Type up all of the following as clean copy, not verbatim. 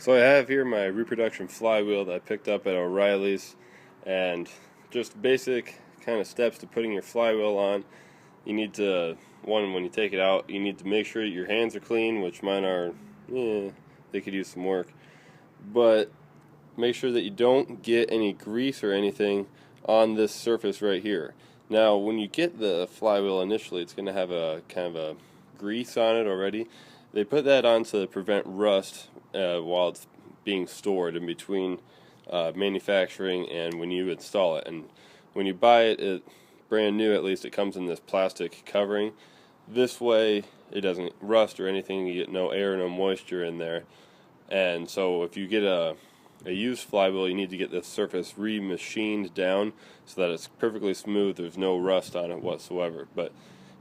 So I have here my reproduction flywheel that I picked up at O'Reilly's, and just basic kind of steps to putting your flywheel on. You need to, when you take it out, you need to make sure your hands are clean, which mine are, they could use some work. But make sure that you don't get any grease or anything on this surface right here. Now, when you get the flywheel initially, it's going to have a kind of a grease on it already. They put that on to prevent rust while it's being stored in between manufacturing and when you install it. And when you buy it, brand new at least, it comes in this plastic covering. This way it doesn't rust or anything. You get no air, no moisture in there. And so if you get a used flywheel, you need to get this surface re-machined down so that it's perfectly smooth. There's no rust on it whatsoever. But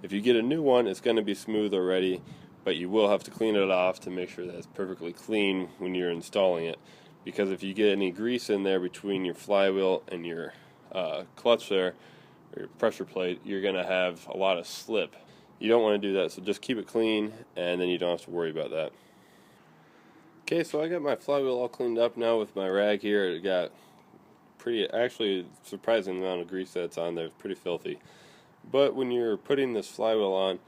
if you get a new one, it's going to be smooth already, but you will have to clean it off to make sure that it's perfectly clean when you're installing it. Because if you get any grease in there between your flywheel and your clutch there, or your pressure plate, you're going to have a lot of slip. You don't want to do that, so just keep it clean, and then you don't have to worry about that. Okay, so I got my flywheel all cleaned up now with my rag here. It got actually surprising amount of grease that's on there. It's pretty filthy. But when you're putting this flywheel on,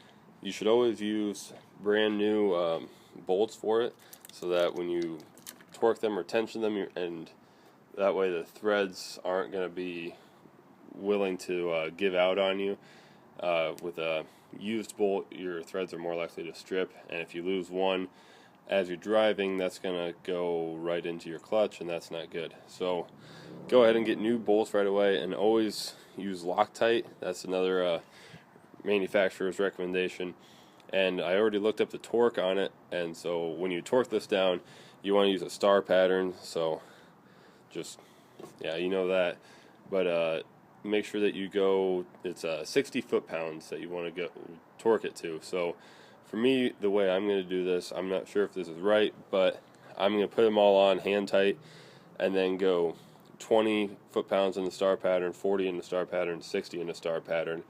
you should always use brand new bolts for it, so that when you torque them or tension them, and that way the threads aren't going to be willing to give out on you. With a used bolt, your threads are more likely to strip, and if you lose one as you're driving, that's going to go right into your clutch, and that's not good. So go ahead and get new bolts right away, and always use Loctite. That's another manufacturer's recommendation. And I already looked up the torque on it, and so when you torque this down, you want to use a star pattern. So just, yeah, you know that. But make sure that you go, it's 60 foot-pounds that you want to go torque it to. So for me, the way I'm going to do this, I'm not sure if this is right, but I'm going to put them all on hand tight and then go 20 foot-pounds in the star pattern, 40 in the star pattern, 60 in the star pattern,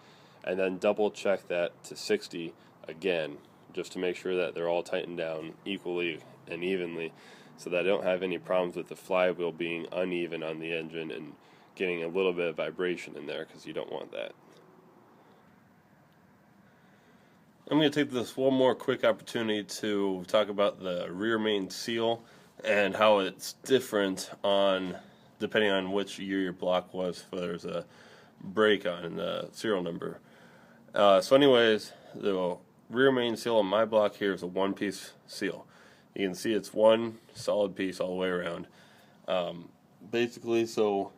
and then double check that to 60 again, just to make sure that they're all tightened down equally and evenly, so that I don't have any problems with the flywheel being uneven on the engine and getting a little bit of vibration in there, because you don't want that. I'm going to take this one more quick opportunity to talk about the rear main seal and how it's different depending on which year your block was, if there's a break on the serial number. So anyways, the rear main seal on my block here is a one-piece seal. You can see it's one solid piece all the way around. Basically, so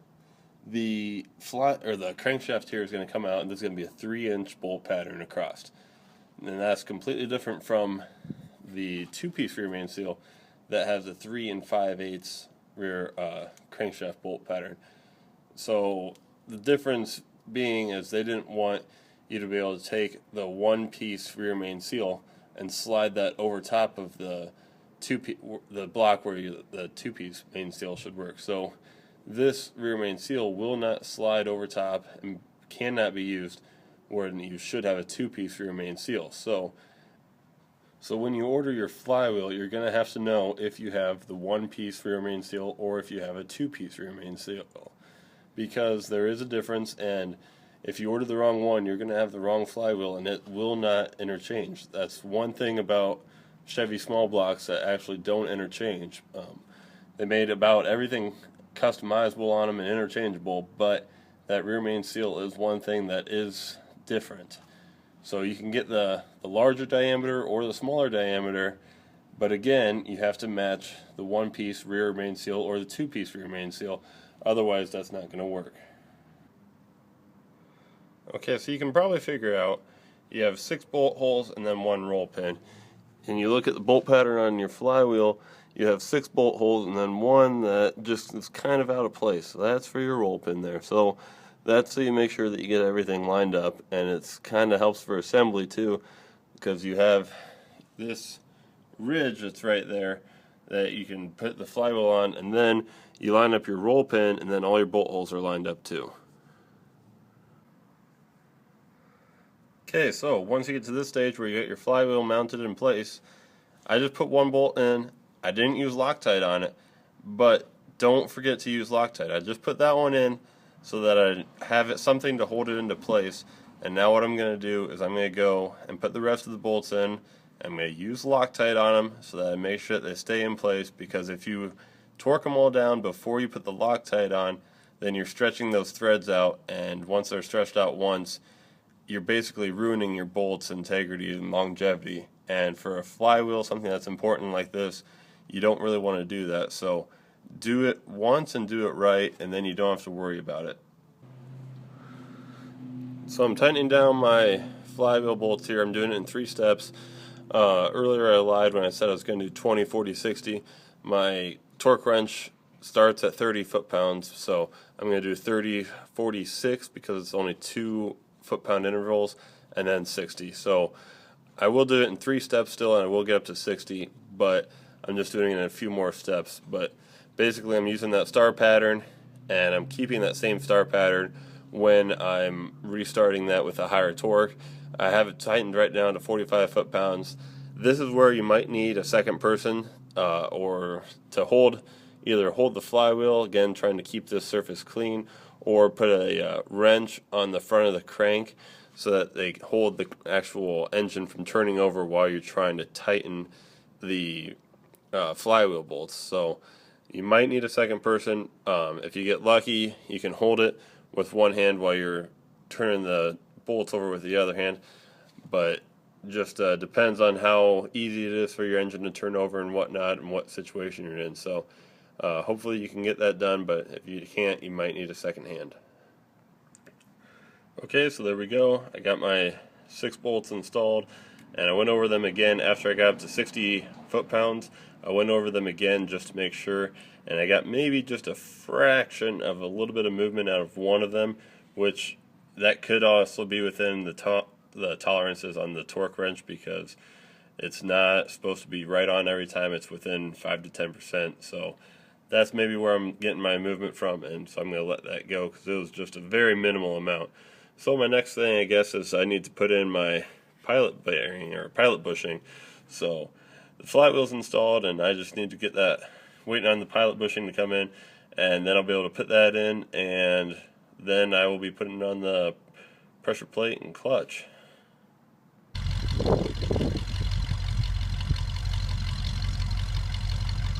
the crankshaft here is going to come out, and this is going to be a 3-inch bolt pattern across. And that's completely different from the two-piece rear main seal that has a 3 5/8 rear crankshaft bolt pattern. So the difference being is they didn't want you to be able to take the one-piece rear main seal and slide that over top of the block where the two-piece main seal should work. So this rear main seal will not slide over top and cannot be used when you should have a two-piece rear main seal. So when you order your flywheel, you're going to have to know if you have the one-piece rear main seal or if you have a two-piece rear main seal, because there is a difference, and if you order the wrong one, you're going to have the wrong flywheel, and it will not interchange. That's one thing about Chevy small blocks that actually don't interchange. They made about everything customizable on them and interchangeable, but that rear main seal is one thing that is different. So you can get the larger diameter or the smaller diameter, but again, you have to match the one-piece rear main seal or the two-piece rear main seal. Otherwise, that's not going to work. Okay, so you can probably figure out you have 6 bolt holes and then 1 roll pin. And you look at the bolt pattern on your flywheel, you have 6 bolt holes and then 1 that just is kind of out of place. So that's for your roll pin there. So that's so you make sure that you get everything lined up, and it's kind of helps for assembly too, because you have this ridge that's right there that you can put the flywheel on, and then you line up your roll pin, and then all your bolt holes are lined up too. Okay, so once you get to this stage where you get your flywheel mounted in place, I just put 1 bolt in, I didn't use Loctite on it, but don't forget to use Loctite. I just put that one in so that I have it something to hold it into place. And now what I'm going to do is I'm going to go and put the rest of the bolts in. I'm going to use Loctite on them so that I make sure that they stay in place, because if you torque them all down before you put the Loctite on, then you're stretching those threads out, and once they're stretched out once, you're basically ruining your bolt's integrity and longevity. And for a flywheel, something that's important like this, you don't really want to do that. So do it once and do it right, and then you don't have to worry about it. So I'm tightening down my flywheel bolts here. I'm doing it in 3 steps. Earlier I lied when I said I was going to do 20, 40, 60. My torque wrench starts at 30 foot-pounds, so I'm going to do 30, 46 because it's only 2 foot-pound intervals, and then 60. So I will do it in 3 steps still, and I will get up to 60, but I'm just doing it in a few more steps. But basically I'm using that star pattern, and I'm keeping that same star pattern when I'm restarting that with a higher torque. I have it tightened right down to 45 foot-pounds. This is where you might need a second person or to either hold the flywheel, again trying to keep this surface clean, or put a wrench on the front of the crank so that they hold the actual engine from turning over while you're trying to tighten the flywheel bolts. So you might need a second person. If you get lucky, you can hold it with one hand while you're turning the bolts over with the other hand, but just depends on how easy it is for your engine to turn over and whatnot, and what situation you're in. So hopefully you can get that done, but if you can't, you might need a second hand. Okay, so there we go. I got my 6 bolts installed, and I went over them again after I got up to 60 foot-pounds. I went over them again just to make sure, and I got maybe just a fraction of a little bit of movement out of one of them, which that could also be within the tolerances on the torque wrench, because it's not supposed to be right on every time. It's within 5 to 10%. So that's maybe where I'm getting my movement from, and so I'm going to let that go because it was just a very minimal amount. So my next thing, I guess, is I need to put in my pilot bearing or pilot bushing. So the flywheel's installed, and I just need to get that, waiting on the pilot bushing to come in, and then I'll be able to put that in, and then I will be putting on the pressure plate and clutch.